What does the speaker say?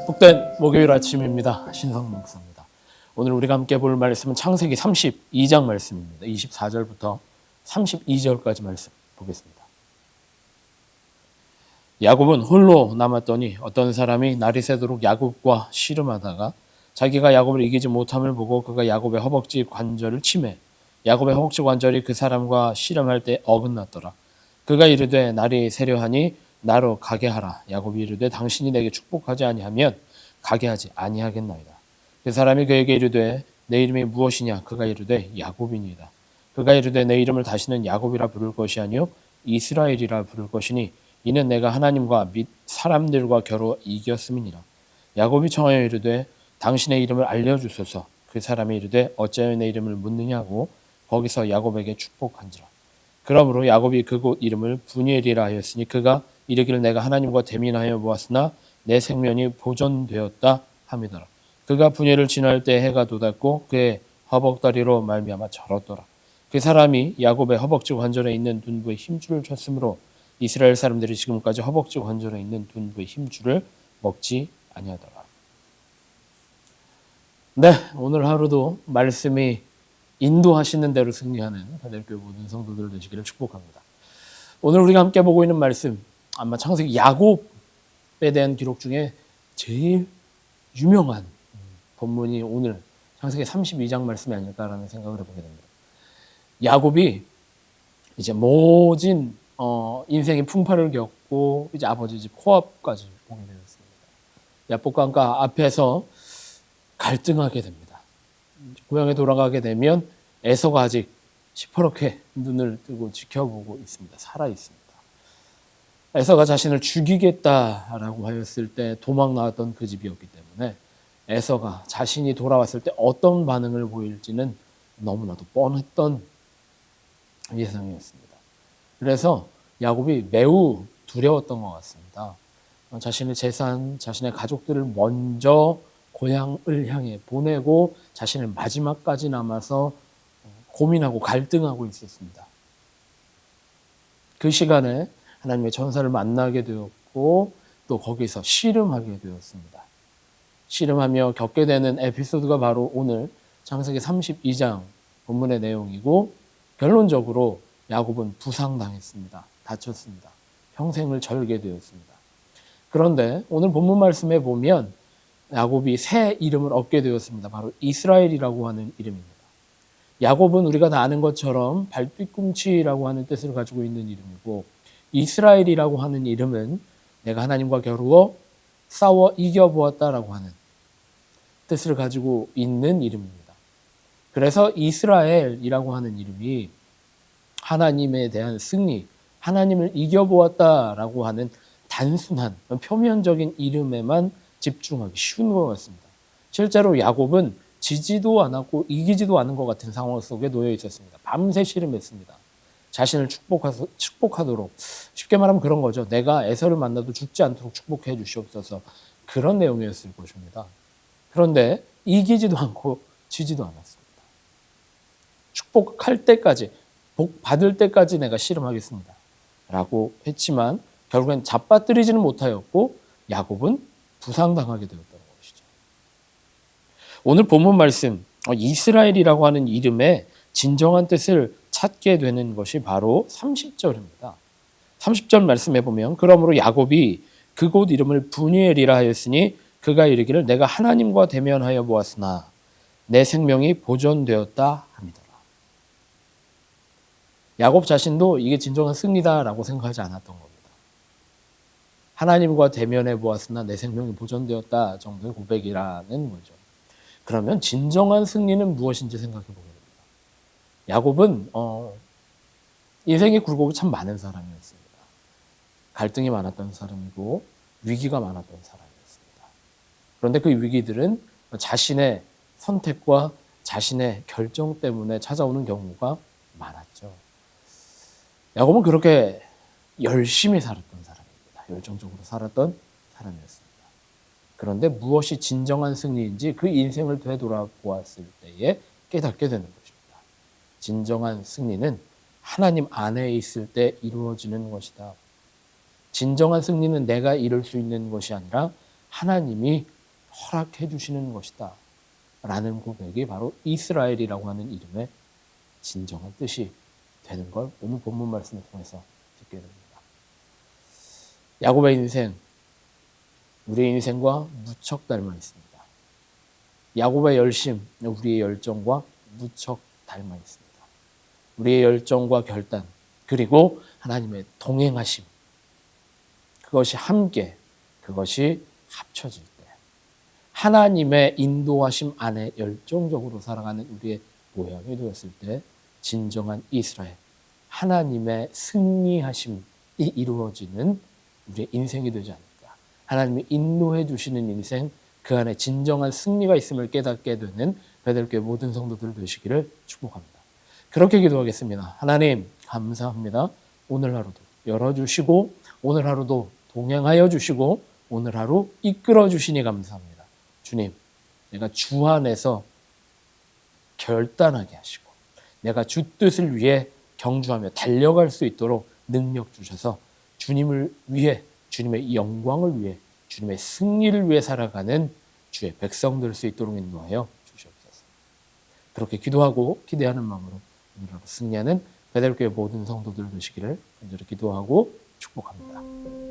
복된 목요일 아침입니다. 신성 목사입니다. 오늘 우리가 함께 볼 말씀은 창세기 32장 말씀입니다. 24절부터 32절까지 말씀 보겠습니다. 야곱은 홀로 남았더니 어떤 사람이 날이 새도록 야곱과 씨름하다가 자기가 야곱을 이기지 못함을 보고 그가 야곱의 허벅지 관절을 치매 야곱의 허벅지 관절이 그 사람과 씨름할 때 어긋났더라. 그가 이르되 날이 새려하니 나로 가게 하라. 야곱이 이르되 당신이 내게 축복하지 아니하면 가게 하지 아니하겠나이다. 그 사람이 그에게 이르되 내 이름이 무엇이냐? 그가 이르되 야곱이니이다. 그가 이르되 내 이름을 다시는 야곱이라 부를 것이 아니요 이스라엘이라 부를 것이니 이는 내가 하나님과 및 사람들과 겨루 이겼음이니라. 야곱이 청하여 이르되 당신의 이름을 알려주소서. 그 사람이 이르되 어찌하여 내 이름을 묻느냐고 거기서 야곱에게 축복한지라. 그러므로 야곱이 그곳 이름을 브니엘이라 하였으니 그가 이르기를 내가 하나님과 대민하여 보았으나 내 생명이 보존되었다 함이더라. 그가 브니엘을 지날 때 해가 돋았고 그의 허벅다리로 말미암아 절었더라. 그 사람이 야곱의 허벅지 관절에 있는 둔부에 힘줄을 쳤으므로 이스라엘 사람들이 지금까지 허벅지 관절에 있는 둔부의 힘줄을 먹지 아니하더라. 네, 오늘 하루도 말씀이 인도하시는 대로 승리하는 가톨교회 모든 성도들 되시기를 축복합니다. 오늘 우리가 함께 보고 있는 말씀, 아마 창세기 야곱에 대한 기록 중에 제일 유명한 본문이 오늘 창세기 32장 말씀이 아닐까라는 생각을 해보게 됩니다. 야곱이 이제 모진 인생의 풍파를 겪고 이제 아버지 집 코압까지 오게 되었습니다. 야복강가 앞에서 갈등하게 됩니다. 고향에 돌아가게 되면 에서가 아직 시퍼렇게 눈을 뜨고 지켜보고 있습니다. 살아 있습니다. 에서가 자신을 죽이겠다라고 하였을 때 도망 나왔던 그 집이었기 때문에 에서가 자신이 돌아왔을 때 어떤 반응을 보일지는 너무나도 뻔했던 예상이었습니다. 그래서 야곱이 매우 두려웠던 것 같습니다. 자신의 재산, 자신의 가족들을 먼저 고향을 향해 보내고 자신을 마지막까지 남아서 고민하고 갈등하고 있었습니다. 그 시간에 하나님의 천사를 만나게 되었고 또 거기서 씨름하게 되었습니다. 씨름하며 겪게 되는 에피소드가 바로 오늘 창세기 32장 본문의 내용이고 결론적으로 야곱은 부상당했습니다. 다쳤습니다. 평생을 절게 되었습니다. 그런데 오늘 본문 말씀에 보면 야곱이 새 이름을 얻게 되었습니다. 바로 이스라엘이라고 하는 이름입니다. 야곱은 우리가 다 아는 것처럼 발뒤꿈치라고 하는 뜻을 가지고 있는 이름이고 이스라엘이라고 하는 이름은 내가 하나님과 겨루어 싸워 이겨보았다라고 하는 뜻을 가지고 있는 이름입니다. 그래서 이스라엘이라고 하는 이름이 하나님에 대한 승리, 하나님을 이겨보았다라고 하는 단순한 표면적인 이름에만 집중하기 쉬운 것 같습니다. 실제로 야곱은 지지도 않았고 이기지도 않은 것 같은 상황 속에 놓여 있었습니다. 밤새 씨름했습니다. 자신을 축복하도록, 쉽게 말하면 그런 거죠. 내가 에서를 만나도 죽지 않도록 축복해 주시옵소서, 그런 내용이었을 것입니다. 그런데 이기지도 않고 지지도 않았습니다. 축복할 때까지, 복 받을 때까지 내가 씨름하겠습니다 라고 했지만 결국엔 잡아뜨리지는 못하였고 야곱은 부상당하게 되었다는 것이죠. 오늘 본문 말씀 이스라엘이라고 하는 이름의 진정한 뜻을 찾게 되는 것이 바로 30절입니다. 30절 말씀해 보면 그러므로 야곱이 그곳 이름을 브니엘이라 하였으니 그가 이르기를 내가 하나님과 대면하여 보았으나 내 생명이 보존되었다 함이더라. 야곱 자신도 이게 진정한 승리다라고 생각하지 않았던 겁니다. 하나님과 대면해 보았으나 내 생명이 보존되었다 정도의 고백이라는 거죠. 그러면 진정한 승리는 무엇인지 생각해 보게 됩니다. 야곱은 인생의 굴곡이 참 많은 사람이었습니다. 갈등이 많았던 사람이고 위기가 많았던 사람이었습니다. 그런데 그 위기들은 자신의 선택과 자신의 결정 때문에 찾아오는 경우가 많았죠. 야곱은 그렇게 열심히 살았던 사람입니다. 열정적으로 살았던 사람이었습니다. 그런데 무엇이 진정한 승리인지 그 인생을 되돌아보았을 때에 깨닫게 되는 것입니다. 진정한 승리는 하나님 안에 있을 때 이루어지는 것이다. 진정한 승리는 내가 이룰 수 있는 것이 아니라 하나님이 허락해 주시는 것이다 라는 고백이 바로 이스라엘이라고 하는 이름의 진정한 뜻이 되는 걸 오늘 본문 말씀을 통해서 듣게 됩니다. 야곱의 인생, 우리의 인생과 무척 닮아 있습니다. 야곱의 열심, 우리의 열정과 무척 닮아 있습니다. 우리의 열정과 결단, 그리고 하나님의 동행하심, 그것이 함께, 그것이 합쳐질 때 하나님의 인도하심 안에 열정적으로 살아가는 우리의 모양이 되었을 때 진정한 이스라엘, 하나님의 승리하심이 이루어지는 우리의 인생이 되지 않을까. 하나님이 인도해 주시는 인생, 그 안에 진정한 승리가 있음을 깨닫게 되는 베들교회 모든 성도들 되시기를 축복합니다. 그렇게 기도하겠습니다. 하나님 감사합니다. 오늘 하루도 열어주시고 오늘 하루도 동행하여 주시고 오늘 하루 이끌어 주시니 감사합니다. 주님, 내가 주 안에서 결단하게 하시고 내가 주 뜻을 위해 경주하며 달려갈 수 있도록 능력 주셔서 주님을 위해, 주님의 영광을 위해, 주님의 승리를 위해 살아가는 주의 백성 될 수 있도록 인도하여 주시옵소서. 그렇게 기도하고 기대하는 마음으로 오늘 하루 승리하는 베들교회 모든 성도들 되시기를 간절히 기도하고 축복합니다.